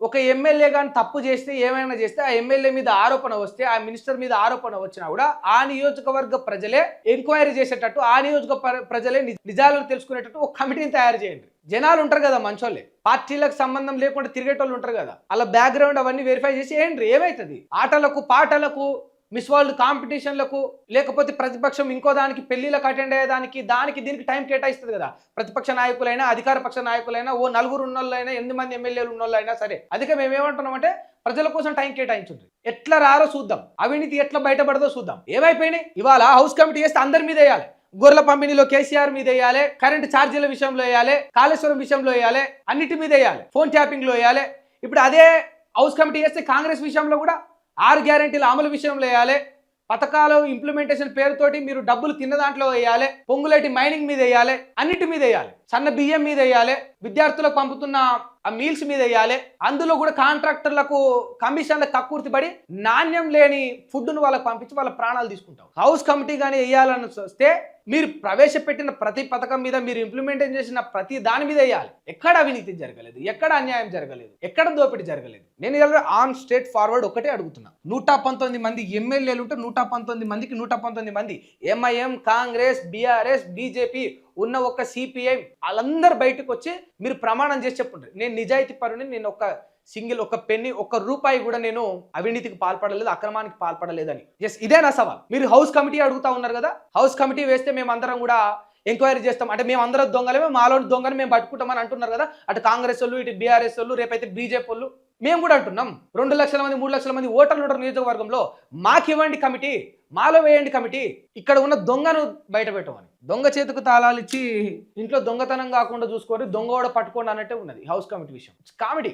ఒక ఎమ్మెల్యే గాని తప్పు చేస్తే ఏమైనా చేస్తే ఆ ఎమ్మెల్యే మీద ఆరోపణ వస్తే ఆ మినిస్టర్ మీద ఆరోపణ వచ్చినా కూడా ఆ నియోజకవర్గ ప్రజలే ఎంక్వైరీ చేసేటట్టు ఆ ప్రజలే నిజాలను తెలుసుకునేటట్టు ఒక కమిటీని తయారు చేయండి. జనాలు ఉంటారు కదా మంచోళ్ళే, పార్టీలకు సంబంధం లేకుండా తిరిగేటోళ్ళు ఉంటారు కదా, అలా బ్యాక్గ్రౌండ్ అవన్నీ వెరిఫై చేసి ఏంటి ఏమైతుంది. ఆటలకు పాటలకు మిస్ వరల్డ్ కాంపిటీషన్లకు లేకపోతే ప్రతిపక్షం ఇంకో దానికి పెళ్లిలకు అటెండ్ అయ్యేదానికి దీనికి టైం కేటాయిస్తుంది కదా. ప్రతిపక్ష నాయకులైనా అధికార పక్ష నాయకులైనా ఓ నలుగురు ఉన్నోళ్ళైనా 8 మంది ఎమ్మెల్యేలు ఉన్నోళ్ళైనా సరే, అందుకే మేము ఏమంటున్నామంటే ప్రజల కోసం టైం కేటాయించుండ్రి. ఎట్లా రారో చూద్దాం, అవినీతి ఎట్లా బయటపడదో చూద్దాం. ఏమైపోయినాయి ఇవాళ హౌస్ కమిటీ చేస్తే అందరి మీద వేయాలి. గొర్రెల పంపిణీలో కేసీఆర్ మీద వేయాలి, కరెంట్ ఛార్జీల విషయంలో వేయాలి, కాళేశ్వరం విషయంలో వేయాలి, అన్నిటి మీద వేయాలి, ఫోన్ ట్యాపింగ్ లో వేయాలి. ఇప్పుడు అదే హౌస్ కమిటీ చేస్తే కాంగ్రెస్ విషయంలో కూడా 6 గ్యారెంటీల అమలు విషయంలో వేయాలి, పథకాలు ఇంప్లిమెంటేషన్ పేరుతోటి మీరు డబ్బులు తిన్న దాంట్లో వేయాలి, పొంగులేటి మైనింగ్ మీద వేయాలి, అన్నిటి మీద వేయాలి, సన్న బియ్యం మీద వేయాలి, విద్యార్థులకు పంపుతున్న ఆ మీల్స్ మీద వేయాలి. అందులో కూడా కాంట్రాక్టర్లకు కమిషన్లకు కక్కుర్తిపడి నాణ్యం లేని ఫుడ్ను వాళ్ళకి పంపించి వాళ్ళ ప్రాణాలు తీసుకుంటాం. హౌస్ కమిటీ కానీ వేయాలని వస్తే మీరు ప్రవేశపెట్టిన ప్రతి పథకం మీద, మీరు ఇంప్లిమెంటేషన్ చేసిన ప్రతి దాని మీద వేయాలి. ఎక్కడ అవినీతి జరగలేదు, ఎక్కడ అన్యాయం జరగలేదు, ఎక్కడ దోపిడీ జరగలేదు. నేను ఆన్ స్ట్రేట్ ఫార్వర్డ్ ఒకటే అడుగుతున్నా. 119 మంది ఎమ్మెల్యేలు ఉంటే 119 మందికి 119 మంది ఎంఐఎం, కాంగ్రెస్, బీఆర్ఎస్, బీజేపీ ఉన్న ఒక సిపిఐ వాళ్ళందరూ బయటకు వచ్చి మీరు ప్రమాణం చేసి చెప్పండి, నేను నిజాయితీ పరుని, నేను ఒక పెన్ని, ఒక్క రూపాయి కూడా నేను అవినీతికి పాల్పడలేదు, అక్రమానికి పాల్పడలేదని. ఎస్, ఇదే నా సవాల్. మీరు హౌస్ కమిటీ అడుగుతా ఉన్నారు కదా, హౌస్ కమిటీ వేస్తే మేము అందరం కూడా ఎంక్వైరీ చేస్తాం అంటే మేము అందరం దొంగలేమే, మాలోని దొంగని మేము పట్టుకుంటామని అంటున్నారు కదా. అటు కాంగ్రెస్ వాళ్ళు, ఇటు బీఆర్ఎస్ వాళ్ళు, రేపైతే బీజేపీ వాళ్ళు. మేము కూడా అంటున్నాం 2 లక్షల మంది 3 లక్షల మంది ఓటర్లు ఉంటారు నియోజకవర్గంలో, మాకివ్వండి కమిటీ, మాలో వేయండి కమిటీ, ఇక్కడ ఉన్న దొంగను బయట పెట్టమని. దొంగ చేతుకు తాళాలు ఇచ్చి ఇంట్లో దొంగతనం కాకుండా చూసుకోండి, దొంగ కూడా పట్టుకోండి అన్నట్టే ఉన్నది హౌస్ కమిటీ విషయం. కామెడీ.